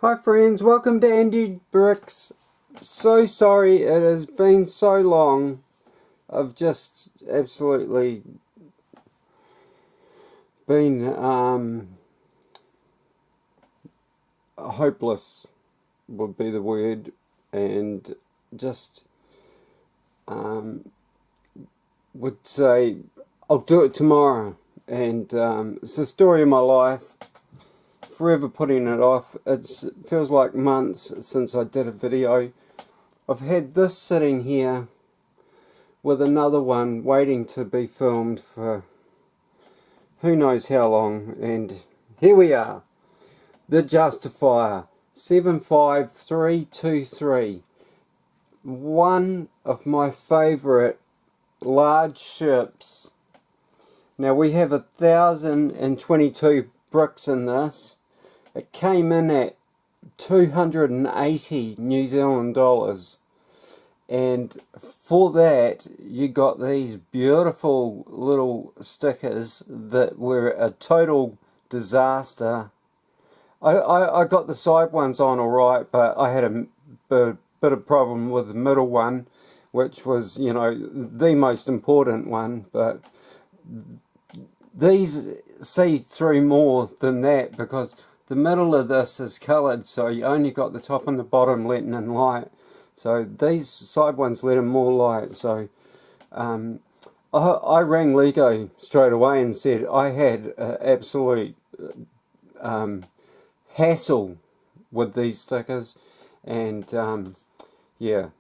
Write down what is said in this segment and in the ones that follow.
Hi friends, welcome to Andy Bricks. So sorry it has been so long. I've just absolutely been hopeless would be the word, and just would say I'll do it tomorrow, and it's the story of my life. Forever putting it off. It feels like months since I did a video. I've had this sitting here with another one waiting to be filmed for who knows how long, and here we are. The Justifier 75323. One of my favourite large ships. Now we have 1,022 bricks in this. It came in at 280 New Zealand dollars, and for that you got these beautiful little stickers that were a total disaster. I got the side ones on alright, but I had a bit of problem with the middle one, which was, you know, the most important one. But these see through more than that, because the middle of this is coloured, so you only got the top and the bottom letting in light. So these side ones let in more light. So I rang Lego straight away and said I had absolute hassle with these stickers. And yeah,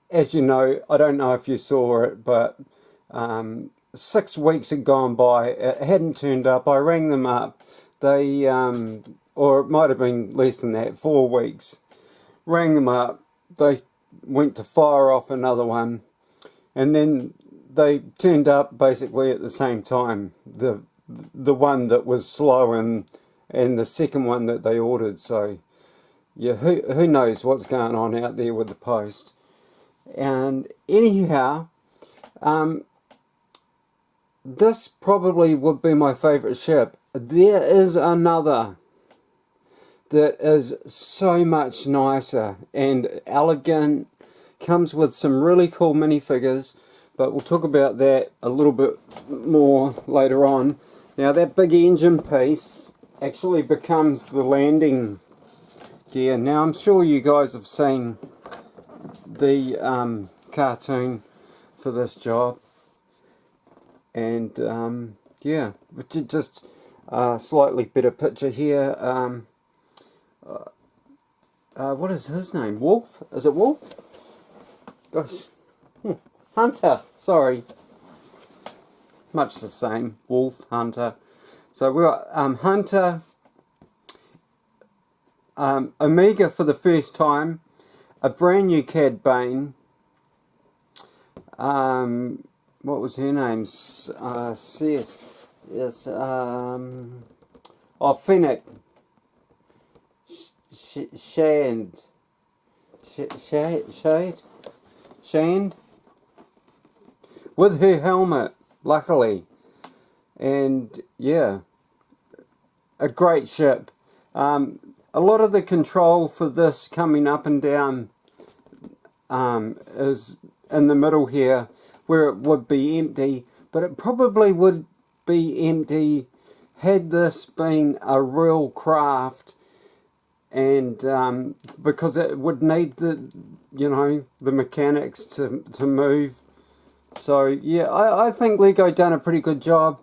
as you know, I don't know if you saw it, but 6 weeks had gone by. It hadn't turned up. I rang them up. They or it might have been less than that, 4 weeks. Rang them up. They went to fire off another one, and then they turned up basically at the same time. The one that was slow and the second one that they ordered. So yeah, who knows what's going on out there with the post. And anyhow, this probably would be my favourite ship. There is another that is so much nicer and elegant, comes with some really cool minifigures, but we'll talk about that a little bit more later on. Now that big engine piece actually becomes the landing gear. Now I'm sure you guys have seen the cartoon for this job, and yeah, just slightly better picture here. What is his name? Wolf? Is it Wolf? Gosh. Hunter. Sorry. Much the same. Wolf, Hunter. So we've got Hunter, Omega for the first time, a brand new Cad Bane. What was her name? Yes. Yes. Fennec. Shand, with her helmet, luckily. And yeah, a great ship. A lot of the control for this coming up and down is in the middle here, where it would be empty, but it probably would be empty had this been a real craft. And because it would need the, you know, the mechanics to move. So yeah, I think Lego done a pretty good job.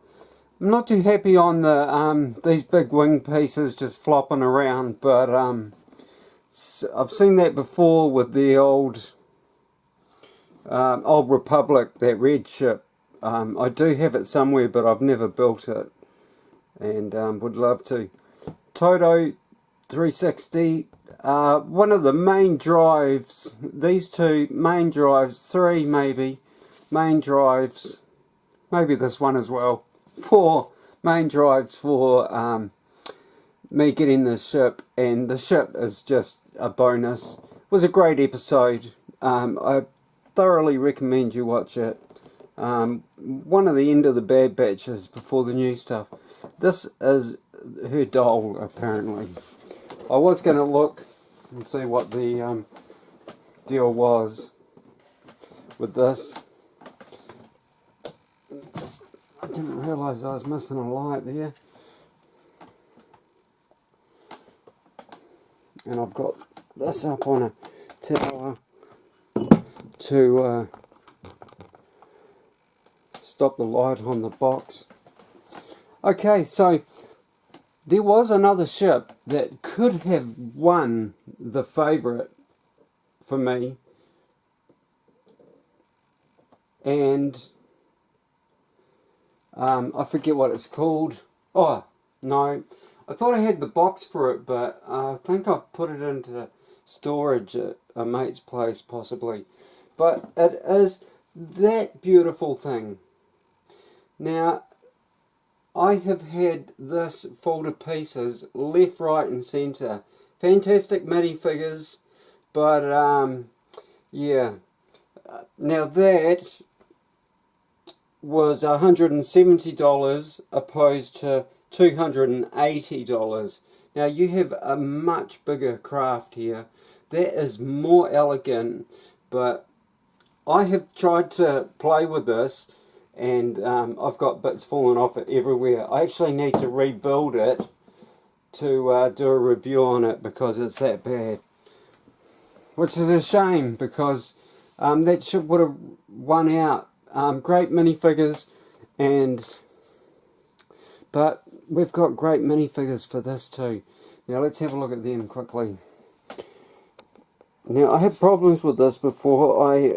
I'm not too happy on the these big wing pieces just flopping around, but I've seen that before with the old Republic, that red ship. I do have it somewhere, but I've never built it, and would love to. Toto 360, one of the main drives, these two main drives, three maybe, main drives, maybe this one as well, 4 main drives for me getting this ship, and the ship is just a bonus. It was a great episode. I thoroughly recommend you watch it. One of the end of the Bad Batches before the new stuff. This is her doll, apparently. I was going to look and see what the deal was with this. I didn't realise I was missing a light there. And I've got this up on a tower to stop the light on the box. Okay, so there was another ship that could have won the favourite for me, and I forget what it's called. Oh, no. I thought I had the box for it, but I think I've put it into storage at a mate's place, possibly. But it is that beautiful thing. Now, I have had this fall to pieces, left, right and centre. Fantastic minifigures, but yeah. Now that was $170 opposed to $280. Now you have a much bigger craft here. That is more elegant, but I have tried to play with this, and I've got bits falling off it everywhere. I actually need to rebuild it to do a review on it because it's that bad. Which is a shame, because that ship would have won out. Great minifigures, but we've got great minifigures for this too. Now let's have a look at them quickly. Now I had problems with this before I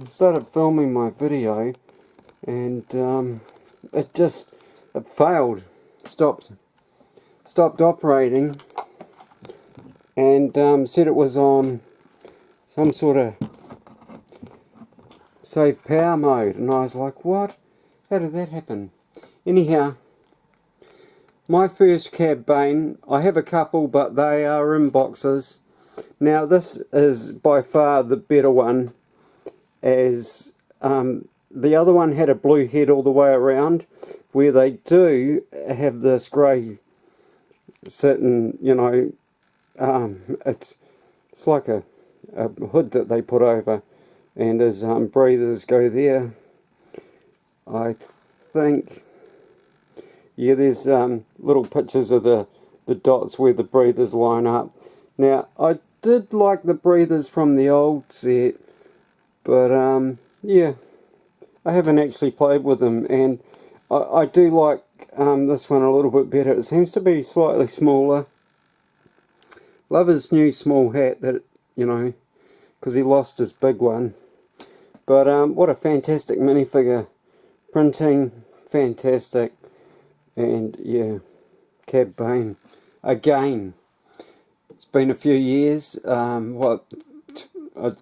started filming my video, and it failed, stopped operating, and said it was on some sort of save power mode, and I was like, what? How did that happen? Anyhow, my first Cab Bane, I have a couple, but they are in boxes. Now this is by far the better one, as the other one had a blue head all the way around, where they do have this grey sitting, you know, it's like a hood that they put over, and his breathers go there. I think, yeah, there's little pictures of the dots where the breathers line up. Now, I did like the breathers from the old set, but yeah, I haven't actually played with them, and I do like this one a little bit better. It seems to be slightly smaller. Love his new small hat, that, you know, because he lost his big one. But what a fantastic minifigure. Printing, fantastic. And yeah, Cab Bane. Again, it's been a few years, what,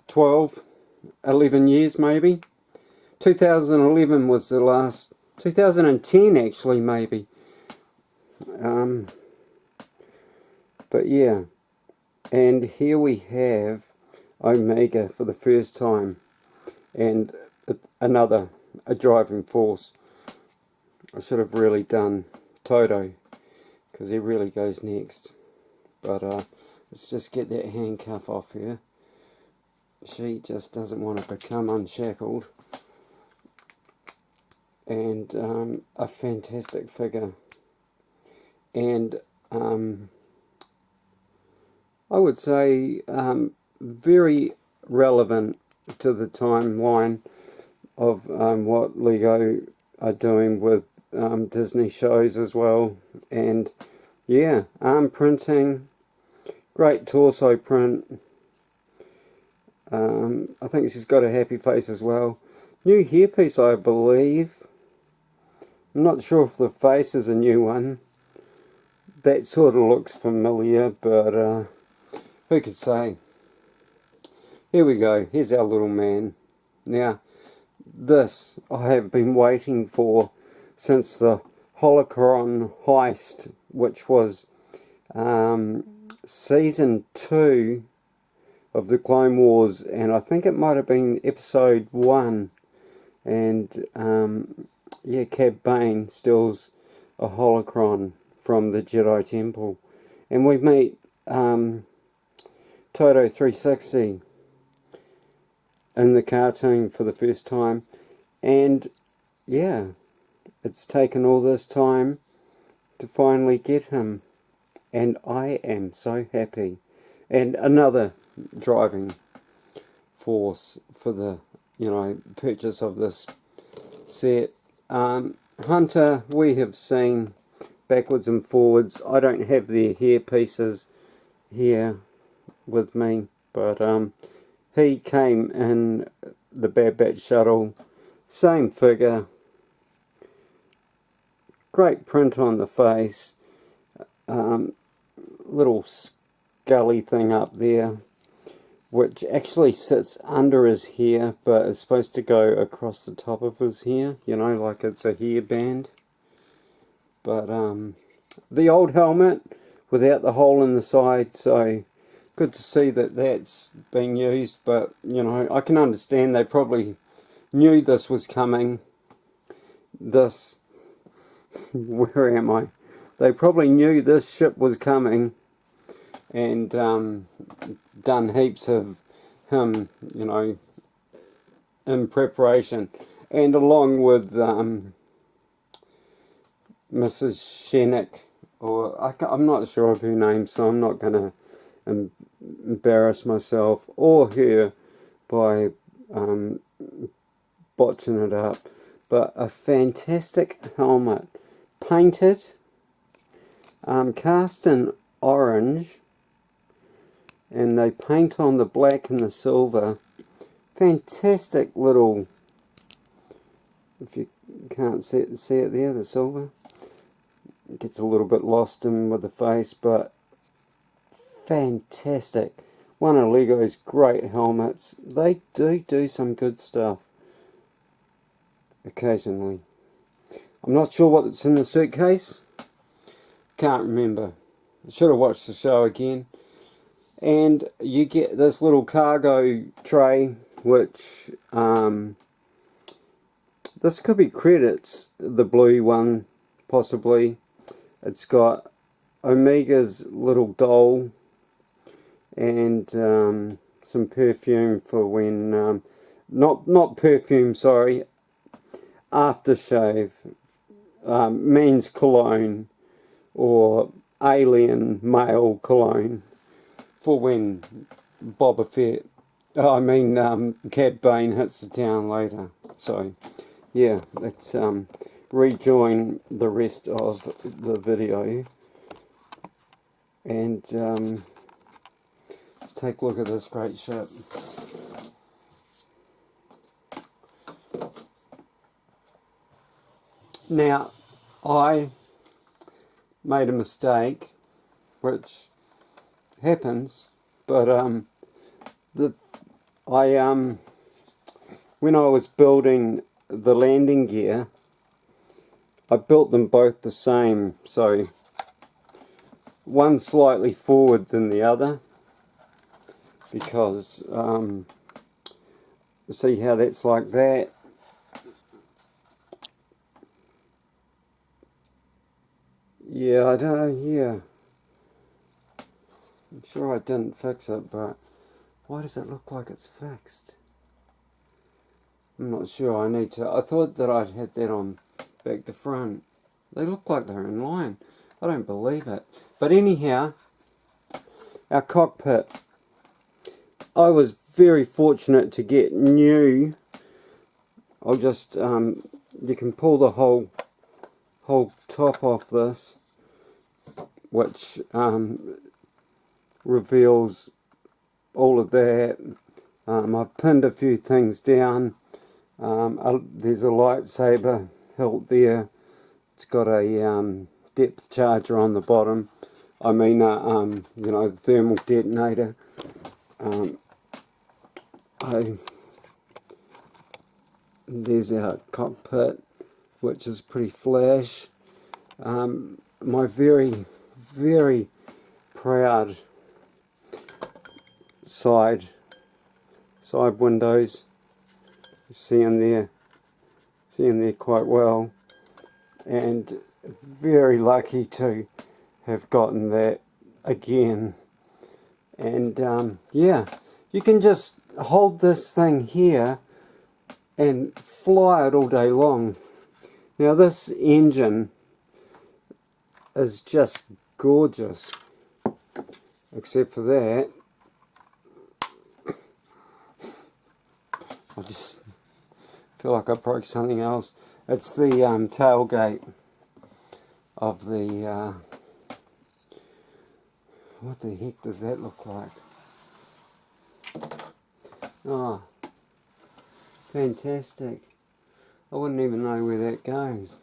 12, 11 years maybe? 2011 was the last, 2010 actually maybe. But yeah, and here we have Omega for the first time, and another, a driving force. I should have really done Toto, because he really goes next. But let's just get that handcuff off here. She just doesn't want to become unshackled. And a fantastic figure. And I would say very relevant to the timeline of what Lego are doing with Disney shows as well. And yeah, arm printing, great torso print. I think she's got a happy face as well. New hairpiece, I believe. I'm not sure if the face is a new one. That sort of looks familiar, but who could say? Here we go. Here's our little man. Now, this I have been waiting for since the Holocron heist, which was season 2 of the Clone Wars, and I think it might have been episode 1. And yeah, Cab Bane steals a holocron from the Jedi Temple, and we meet Toto 360 in the cartoon for the first time. And yeah, it's taken all this time to finally get him, and I am so happy. And another driving force for the purchase of this set. Hunter, we have seen backwards and forwards. I don't have their hair pieces here with me, but he came in the Bad Batch shuttle, same figure, great print on the face, little scully thing up there, which actually sits under his hair, but is supposed to go across the top of his hair, like it's a hairband. But the old helmet without the hole in the side, so good to see that that's being used. But I can understand they probably knew this was coming. Where am I? They probably knew this ship was coming, and done heaps of him, in preparation, and along with Mrs. Shenik, or I'm not sure of her name, so I'm not going to embarrass myself or her by botching it up. But a fantastic helmet, painted, cast in orange, and they paint on the black and the silver. Fantastic little, if you can't see it there, the silver. It gets a little bit lost in with the face, but fantastic. One of Lego's great helmets. They do some good stuff occasionally. I'm not sure what's in the suitcase. Can't remember. I should have watched the show again. And you get this little cargo tray, which this could be credits, the blue one possibly. It's got Omega's little doll and some perfume for when not perfume, sorry, aftershave, men's cologne or alien male cologne for when Cad Bane hits the town later. So yeah, let's rejoin the rest of the video, and let's take a look at this great ship. Now, I made a mistake, which happens, but when I was building the landing gear, I built them both the same, so one slightly forward than the other, because see how that's like that. Yeah, I don't know, yeah. I'm sure I didn't fix it, but why does it look like it's fixed? I'm not sure. I thought that I'd had that on back to front. They look like they're in line. I don't believe it. But anyhow, our cockpit. I was very fortunate to get new. I'll just, you can pull the whole top off this, which reveals all of that. I've pinned a few things down. There's a lightsaber hilt there. It's got a depth charger on the bottom. The thermal detonator. There's our cockpit, which is pretty flash. My very, very proud side windows. You see in there quite well, and very lucky to have gotten that again. And yeah, you can just hold this thing here and fly it all day long. Now this engine is just gorgeous, except for that. I just feel like I broke something else. It's the tailgate of the, what the heck does that look like? Oh, fantastic. I wouldn't even know where that goes.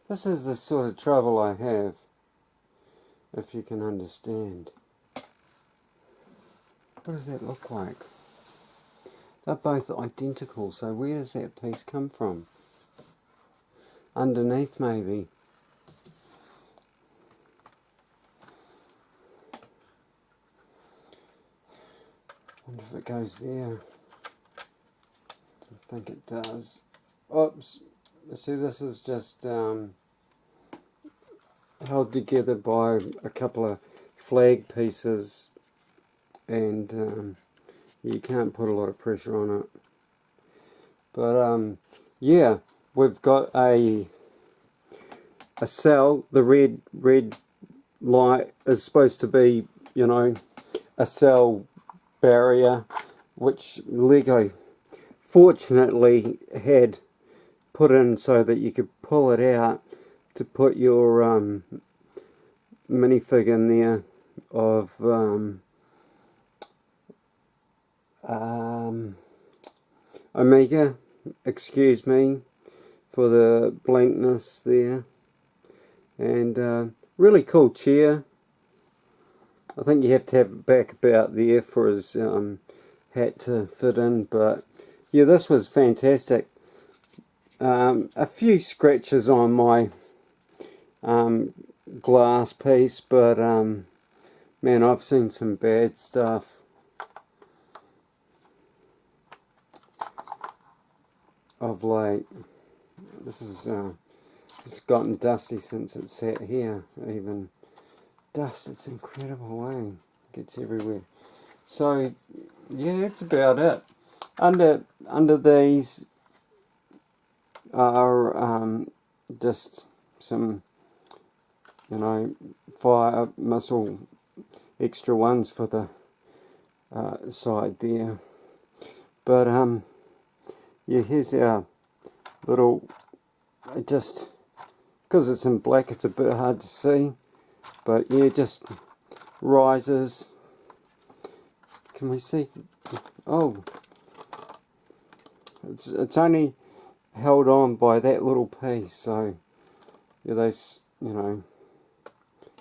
This is the sort of trouble I have, if you can understand. What does that look like? They're both identical, so where does that piece come from? Underneath, maybe. Wonder if it goes there. I think it does. Oops. See, this is just held together by a couple of flag pieces, and you can't put a lot of pressure on it. But yeah, we've got a cell. The red light is supposed to be, you know, a cell barrier, which Lego fortunately had put in so that you could pull it out to put your minifig in there of Omega. Excuse me for the blankness there. And really cool chair. I think you have to have it back about there for his hat to fit in, but yeah, this was fantastic. A few scratches on my glass piece, but man, I've seen some bad stuff. Of late. This is it's gotten dusty since it sat here. Even dust, it's incredible, eh? Gets everywhere. So yeah, that's about it. Under these are just some, you know, fire missile extra ones for the side there. But yeah, here's our little, just because it's in black it's a bit hard to see, but yeah, just rises. Can we see? Oh, it's only held on by that little piece, so yeah, they, you know,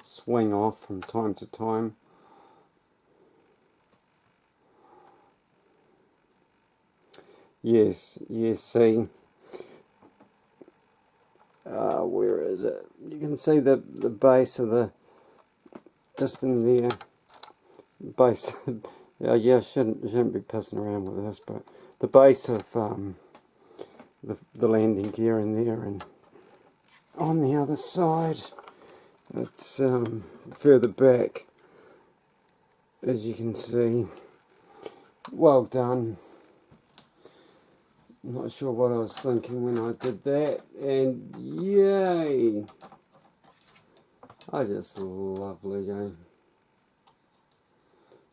swing off from time to time. Yes, see, where is it? You can see the base of the, just in there, base. Yeah, shouldn't be pissing around with this, but the base of the landing gear in there, and on the other side, it's further back, as you can see. Well done. I'm not sure what I was thinking when I did that, and yay! I just love Lego.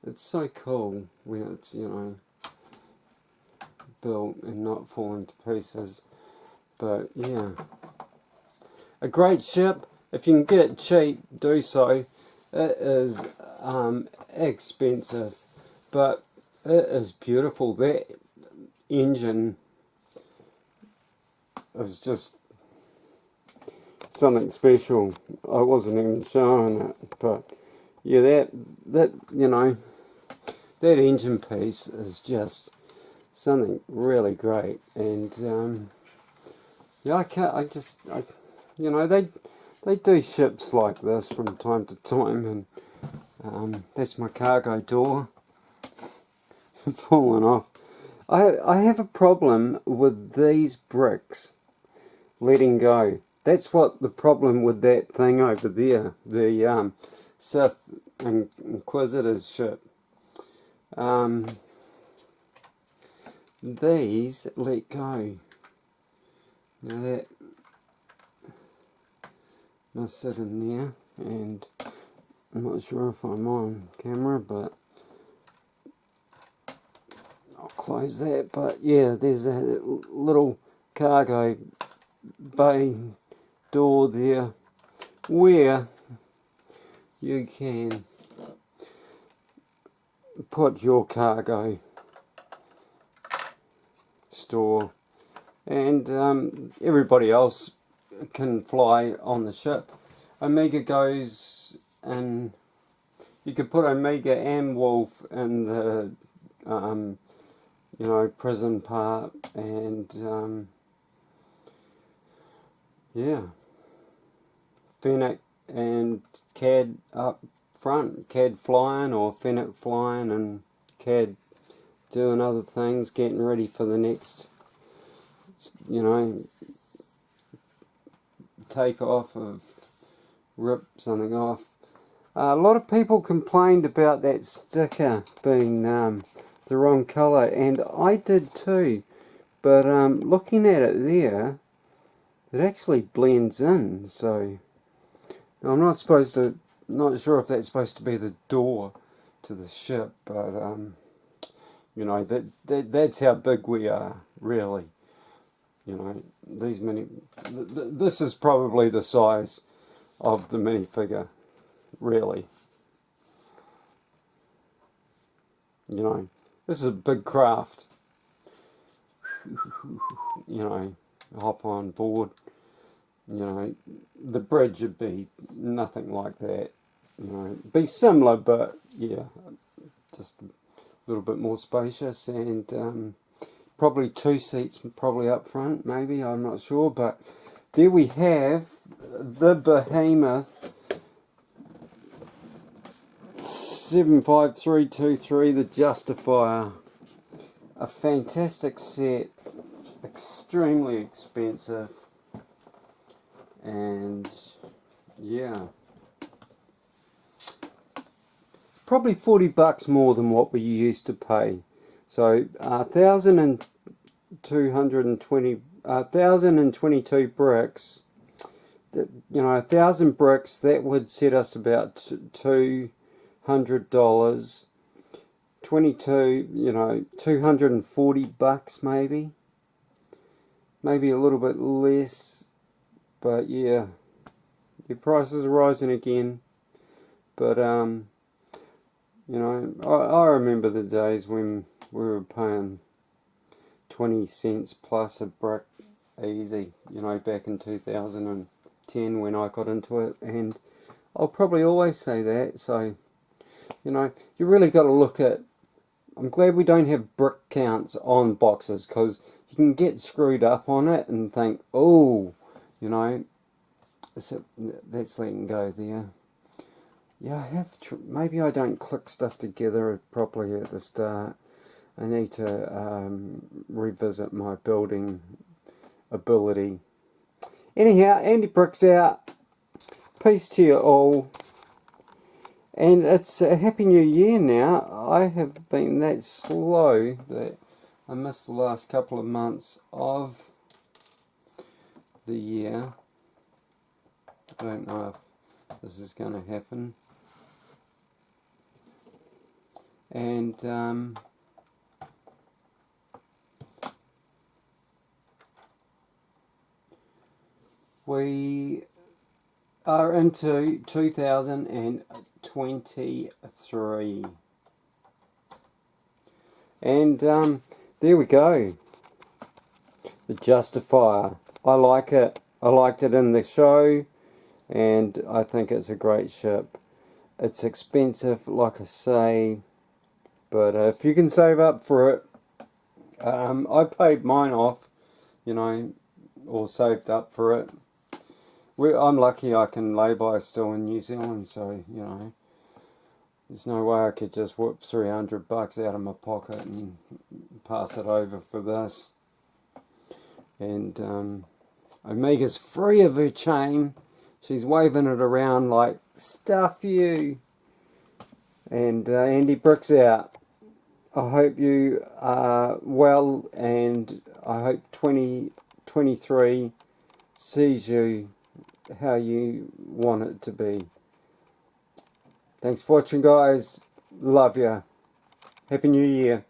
It's so cool when it's, you know, built and not falling to pieces. But yeah, a great ship. If you can get it cheap, do so. It is expensive, but it is beautiful. That engine is just something special. I wasn't even showing it, but yeah, that you know, that engine piece is just something really great. And yeah, you know, they do ships like this from time to time, and that's my cargo door falling off. I have a problem with these bricks letting go. That's what the problem with that thing over there, the Sith Inquisitor's ship. These let go. Now that must sit in there, and I'm not sure if I'm on camera, but I'll close that. But yeah, there's a little cargo bay door there where you can put your cargo, store, and everybody else can fly on the ship. Omega goes, and you could put Omega and Wolf in the you know, prison part, and yeah, Fennec and Cad up front, Cad flying, or Fennec flying and Cad doing other things, getting ready for the next, you know, take off of rip something off. A lot of people complained about that sticker being the wrong colour, and I did too, but looking at it there, it actually blends in. So I'm not sure if that's supposed to be the door to the ship, but you know, that's how big we are, really. You know, this is probably the size of the minifigure, really. You know, this is a big craft. You know, hop on board. You know, the bridge would be nothing like that. You know, be similar, but yeah, just a little bit more spacious, and probably 2 seats, probably up front, maybe, I'm not sure. But there we have the Behemoth 75323, the Justifier. A fantastic set, extremely expensive, and yeah, probably $40 more than what we used to pay. So 1,222 bricks. You know, 1,000 bricks, that would set us about $200. 22, you know, $240 maybe a little bit less, but yeah, your prices are rising again. But you know, I remember the days when we were paying 20 cents plus a brick easy, you know, back in 2010 when I got into it, and I'll probably always say that. So, you know, you really got to look at, I'm glad we don't have brick counts on boxes, because you can get screwed up on it and think, oh, you know, that's letting go there. Yeah, I have, maybe I don't click stuff together properly at the start. I need to revisit my building ability. Anyhow, Andy Brick's out. Peace to you all. And it's a Happy New Year now. I have been that slow that I missed the last couple of months of the year. I don't know if this is going to happen. And we are into 2023, and there we go, the Justifier. I like it. I liked it in the show, and I think it's a great ship. It's expensive, like I say, but if you can save up for it, I paid mine off, you know, or saved up for it. I'm lucky I can lay-by still in New Zealand, so, you know, there's no way I could just whoop $300 out of my pocket and pass it over for this. And Omega's free of her chain. She's waving it around like Stuff you. And Andy Brooks out. I hope you are well, and I hope 2023 sees you how you want it to be. Thanks for watching, guys. Love ya. Happy New Year.